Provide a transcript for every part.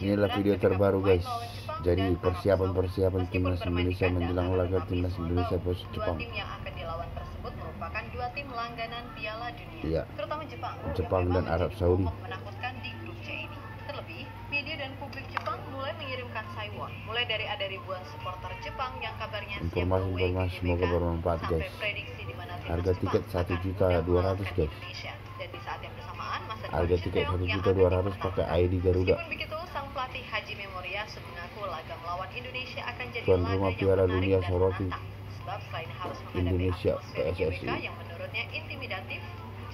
Inilah video terbaru guys. Jadi persiapan timnas Indonesia menjelang laga timnas Indonesia versus Jepang. Tim yang akan dilawan tersebut merupakan dua tim langganan Piala Dunia, Iya. terutama Jepang dan Arab Saudi. Menakutkan di grup C ini. Terlebih, media dan publik Jepang mulai mengirimkan Saiwon, mulai dari ada ribuan supporter Jepang yang kabarnya Informasi semoga bermanfaat guys. Harga tiket 1.200.000 guys. Dan di saat yang bersamaan harga tiket 1.200.000 pakai ID Garuda. Meskipun begitu, sang pelatih Haji Memoria mengaku laga melawan Indonesia akan jadi tuan laga rumah yang Piala menarik Dunia dan soroti menantang. Sebab selain harus menghadapi Indonesia atmosfer PSSI. GBK yang menurutnya intimidatif,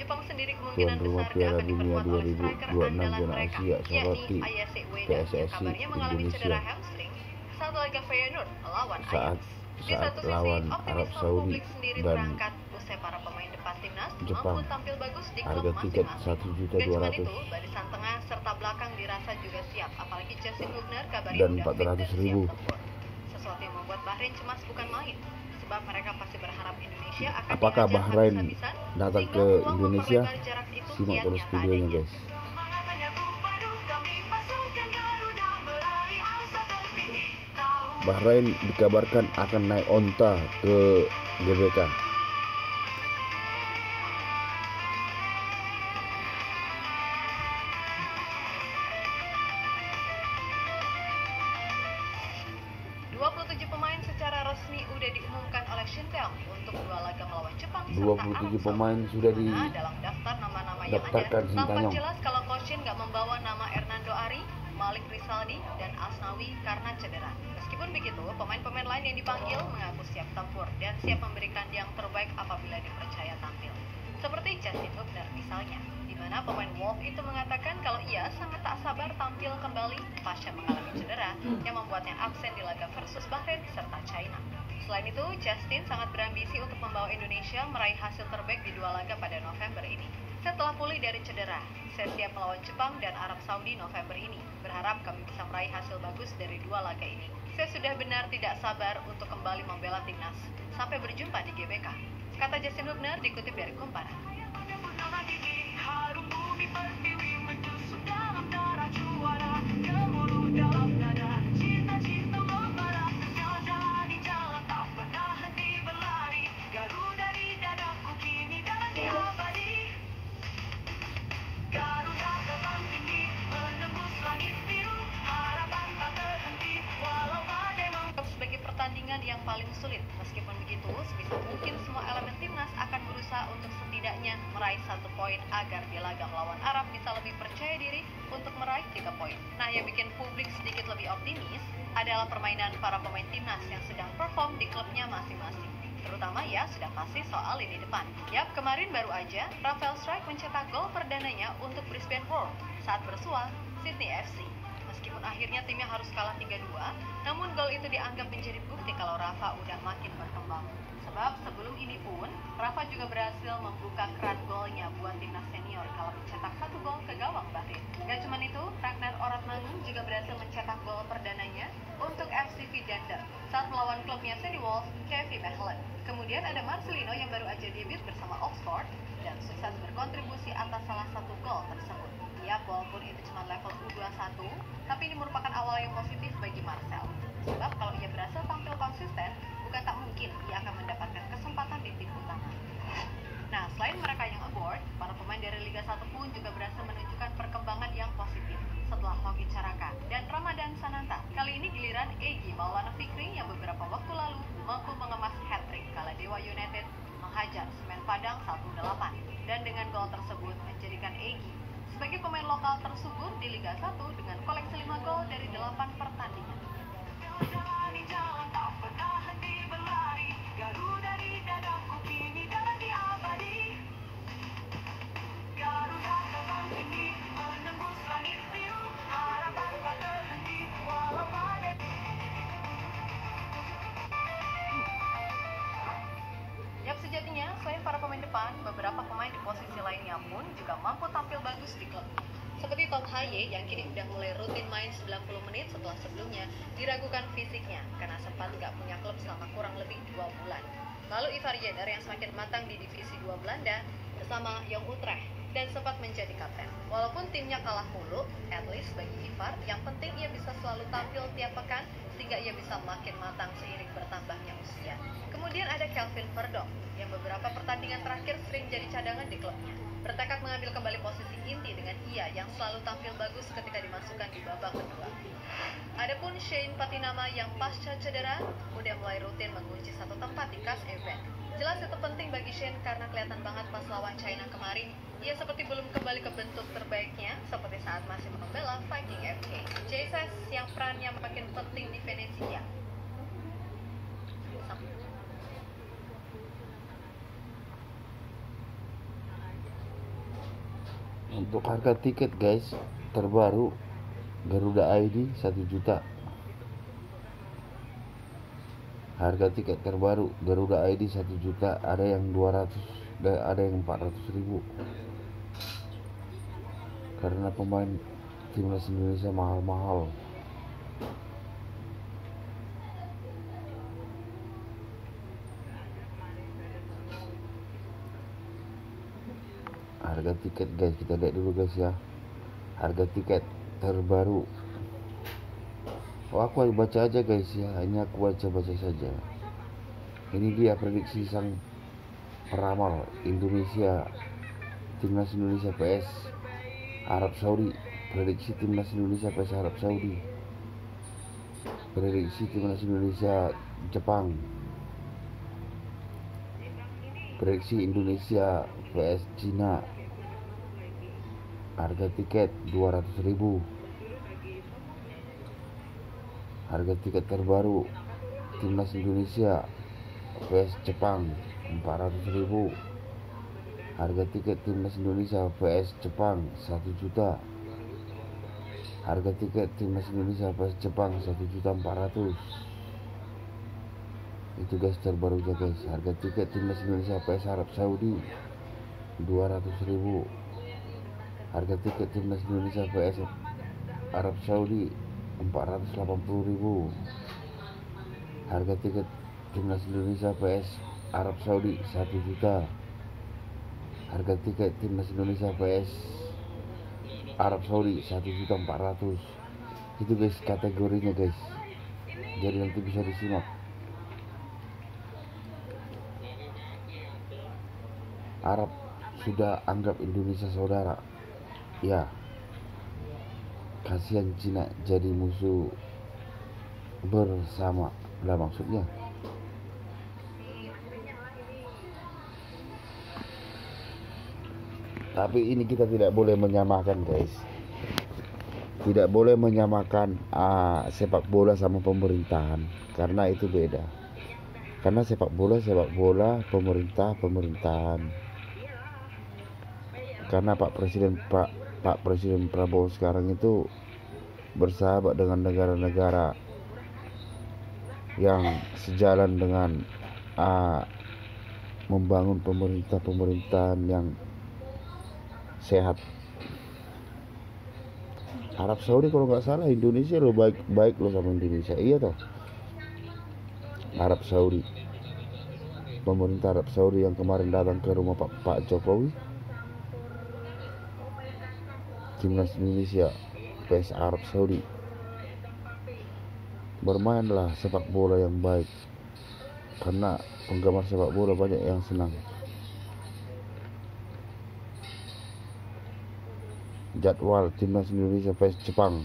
Jepang sendiri Tuan kemungkinan rumah besar Piala akan Dunia diperkuat oleh striker 2026 andalan zona mereka, Asia soroti yakni Ayase Ueda yang PSSI kabarnya mengalami Indonesia cedera hamstring saat laga Feyenoord melawan saat Ajax. Di satu sisi, lawan Arab optimisme Saudi publik sendiri dan berangkat usai para pemain depan timnas Jepang. mampu tampil bagus di Harga klub tiket masing-masing. Gak cuma 1.200.000 itu, barisan tengah serta belakang dirasa juga siap, apalagi Justin Hubner kabarnya dan udah fit dan 400.000. siap tempur. Sesuatu yang membuat Bahrain cemas bukan main, sebab mereka pasti berharap Indonesia akan Apakah dihajar Bahrain habis-habisan, datang sehingga ke peluang Indonesia? memperlebar jarak itu Simak kian terus nyata videonya adanya. guys. Bahrain dikabarkan akan naik onta ke GBK. Pemain secara resmi udah diumumkan oleh Shintel untuk dua laga melawan Jepang. 27 pemain sudah dalam daftar nama-nama yang daftarkan ada, tampak Sintayong. jelas kalau Coach Shin nggak membawa nama Hernando Ari, Malik Rizaldi, dan Asnawi karena cedera. Meskipun begitu, pemain-pemain lain yang dipanggil mengaku siap tempur dan siap memberikan yang terbaik apabila dipercaya tampil. Seperti Justin Hubner misalnya, di mana pemain Wolf itu mengatakan kalau ia sangat tak sabar tampil kembali pasca mengalami cedera yang membuatnya absen di laga versus Bahrain serta China. Selain itu, Justin sangat berambisi untuk membawa Indonesia meraih hasil terbaik di dua laga pada November ini. Setelah pulih dari cedera, saya siap melawan Jepang dan Arab Saudi November ini. Berharap kami bisa meraih hasil bagus dari dua laga ini. Saya sudah benar tidak sabar untuk kembali membela timnas. Sampai berjumpa di GBK, kata Justin Hubner dikutip dari Kompara. Pertandingan yang paling sulit. Meskipun begitu, sebisa mungkin semua elemen timnas akan berusaha untuk setidaknya meraih 1 poin agar di laga melawan Arab bisa lebih percaya diri untuk meraih 3 poin. Nah, yang bikin publik sedikit lebih optimis adalah permainan para pemain timnas yang sedang perform di klubnya masing-masing. Terutama ya sudah pasti soal lini depan. Yap, kemarin baru aja Rafael Strike mencetak gol perdananya untuk Brisbane Roar saat bersua Sydney FC. Meskipun akhirnya timnya harus kalah 3-2, namun gol itu dianggap menjadi bukti kalau Rafa udah makin berkembang. Sebab sebelum ini pun, Rafa juga berhasil membuka keran golnya buat timnas senior kalau mencetak 1 gol ke gawang Bahrain. Gak cuma itu, Ragnar Oratmangun juga berhasil mencetak gol perdananya untuk FC Vigender saat melawan klubnya Sandy Wolf, KV Mechelen. Kemudian ada Marcelino yang baru aja debut bersama Oxford dan sukses berkontribusi atas salah satu gol tersebut. Ya, walaupun itu cuma level U21, tapi ini merupakan awal yang positif bagi Marcel. Sebab kalau ia berhasil tampil konsisten, bukan tak mungkin ia akan mendapatkan kesempatan di tim utama. Nah, selain mereka yang aboard, para pemain dari Liga 1 pun juga berhasil menunjukkan perkembangan yang positif setelah Hoki Caraka dan Ramadan Sananta. Kali ini giliran Egy Maulana Fikri yang beberapa waktu lalu mampu mengemas hat-trick kala Dewa United menghajar Semen Padang 1-8 dan dengan gol tersebut menjadikan Egy sebagai pemain lokal tersubur di Liga 1 dengan koleksi 5 gol dari 8 pertandingan. Sejatinya, selain para pemain depan, beberapa pemain di posisi lainnya pun juga mampu tampil bagus di klub. Seperti Tom Haye yang kini udah mulai rutin main 90 menit setelah sebelumnya diragukan fisiknya karena sempat nggak punya klub selama kurang lebih 2 bulan. Lalu Ivar Jenner yang semakin matang di divisi 2 Belanda bersama Jong Utrecht dan sempat menjadi kapten. Walaupun timnya kalah mulu, at least bagi Ivar yang penting tampil tiap pekan sehingga ia bisa makin matang seiring bertambahnya usia. Kemudian ada Kelvin Verdonk yang beberapa pertandingan terakhir sering jadi cadangan di klubnya. Bertekad mengambil kembali posisi inti dengan ia yang selalu tampil bagus ketika dimasukkan di babak kedua. Adapun Shane Patinama yang pasca cedera udah mulai rutin mengunci satu tempat di kas event. Jelas itu penting bagi Shane karena kelihatan banget pas lawan China kemarin, ia seperti belum kembali ke bentuk terbaiknya seperti saat masih membela Viking FK. Jesus yang perannya makin penting di Venezia. Untuk harga tiket guys terbaru Garuda ID 1 juta. Harga tiket terbaru Garuda ID 1 juta, ada yang 200 dan ada yang 400 ribu. Karena pemain timnas Indonesia mahal-mahal. Harga tiket guys, kita lihat dulu guys ya. Harga tiket terbaru. Aku baca aja guys ya, hanya aku baca saja. Ini dia prediksi sang peramal Indonesia, timnas Indonesia PS Arab Saudi. Prediksi timnas Indonesia PS Arab Saudi. Prediksi timnas Indonesia Jepang. Prediksi Indonesia PS Cina. Harga tiket 200 ribu. Harga tiket terbaru timnas Indonesia vs Jepang 400 ribu. Harga tiket timnas Indonesia vs Jepang 1 juta. Harga tiket timnas Indonesia vs Jepang 1.400.000. Itu guys terbaru aja guys. Harga tiket timnas Indonesia vs Arab Saudi 200 ribu. Harga tiket timnas Indonesia vs Arab Saudi 480 ribu. Harga tiket timnas Indonesia vs Arab Saudi 1 juta. Harga tiket timnas Indonesia vs Arab Saudi 1.400.000. Itu guys kategorinya guys, jadi nanti bisa disimak. Arab sudah anggap Indonesia saudara. Ya, kasihan Cina jadi musuh bersama lah maksudnya. Tapi ini kita tidak boleh menyamakan guys. Tidak boleh menyamakan sepak bola sama pemerintahan, karena itu beda. Karena sepak bola pemerintahan. Karena Pak Presiden Prabowo sekarang itu bersahabat dengan negara-negara yang sejalan dengan membangun pemerintahan yang sehat. Arab Saudi kalau nggak salah Indonesia lo baik lo sama Indonesia, iya toh. Arab Saudi, pemerintah Arab Saudi yang kemarin datang ke rumah Pak Jokowi, timnas Indonesia vs Arab Saudi, bermainlah sepak bola yang baik, karena penggemar sepak bola banyak yang senang. Jadwal timnas Indonesia vs Jepang.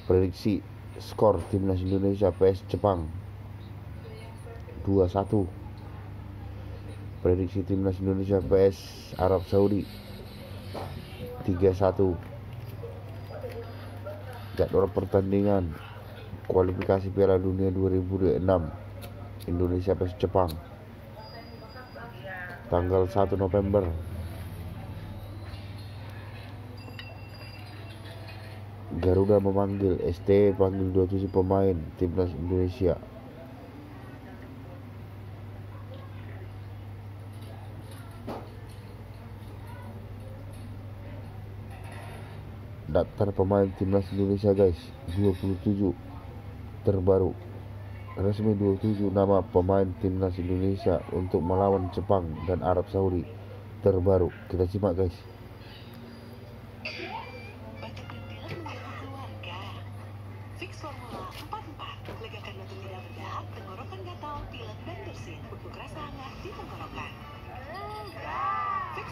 Prediksi skor timnas Indonesia vs Jepang 2-1. Prediksi timnas Indonesia vs Arab Saudi 3-1. Jadwal pertandingan kualifikasi Piala Dunia 2006 Indonesia vs Jepang tanggal 1 November. Garuda memanggil ST panggil 27 pemain timnas Indonesia. Daftar pemain timnas Indonesia guys, 27 terbaru. Resmi 27 nama pemain timnas Indonesia untuk melawan Jepang dan Arab Saudi terbaru. Kita simak guys.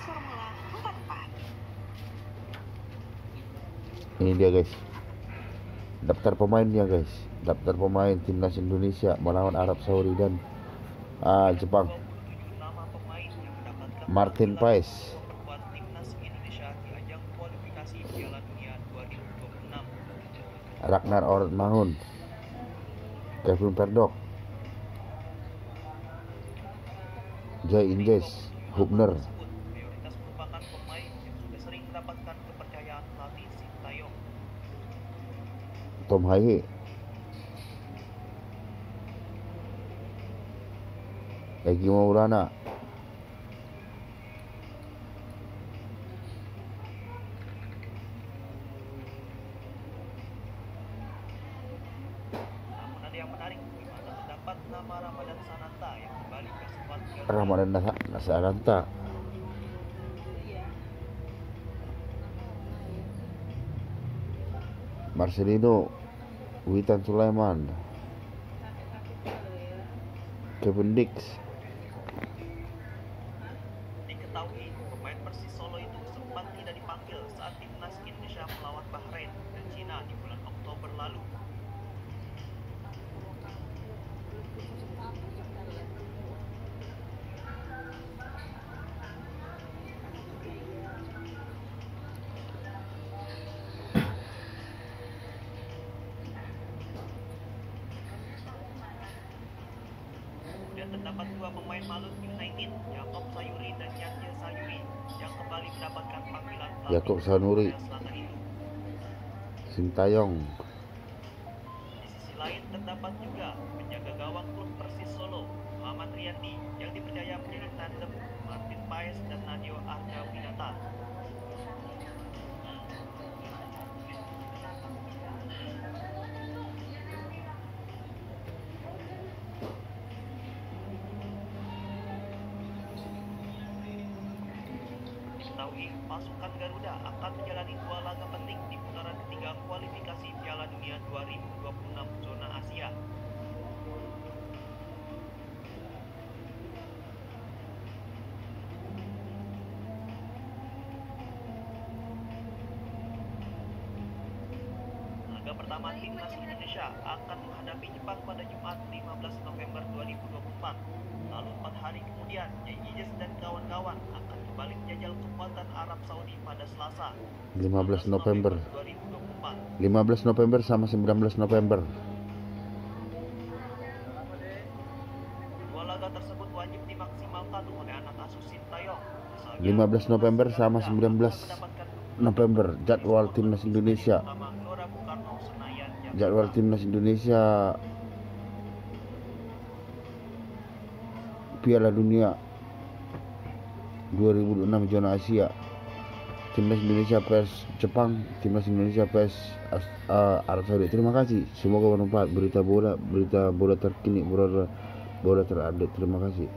Formula 44. Ini dia guys, daftar pemainnya guys, daftar pemain timnas Indonesia melawan Arab Saudi dan Jepang. Martin Paes, Ragnar Ortmann, Kevin Perdok, Jai Indes, Hubner, Tom Haye, Egy Maulana, Ramadan Sananta, Marcelino, Witan Sulaiman, Kevin Dix. Diketahui pemain Persis Solo itu sempat tidak dipanggil saat timnas Indonesia melawan Bahrain dan Cina di bulan Oktober lalu. Dan terdapat dua pemain Malut United, Yakob Sayuri dan Yatya Sayuri, yang kembali mendapatkan panggilan pelatih Yakob Sayuri, Korea Selatan itu. Sintayong, Di sisi lain terdapat juga penjaga gawang klub Persis Solo, Muhammad Riyandi, yang dipercaya menjadi tandem Martin Paes dan Nadio Ardawinata. Diketahui pasukan Garuda akan menjalani dua laga penting di putaran ketiga kualifikasi Piala Dunia 2026 zona Asia. Laga pertama timnas Indonesia akan menghadapi Jepang pada Jumat 15 November 2024. Lalu 4 hari kemudian, Jai Ijes dan kawan-kawan akan kembali menjajal kekuatan Arab Saudi pada Selasa 15 November, 2024. 15 November sama 19 November. Dua laga tersebut wajib dimaksimalkan oleh anak asuh Sintayong. 15 November sama 19 November jadwal timnas Indonesia. Jadwal timnas Indonesia Piala Dunia 2026 zona Asia. Timnas Indonesia vs Jepang, timnas Indonesia vs Arab Saudi. Terima kasih. Semoga bermanfaat berita bola terkini, bola terupdate. Terima kasih.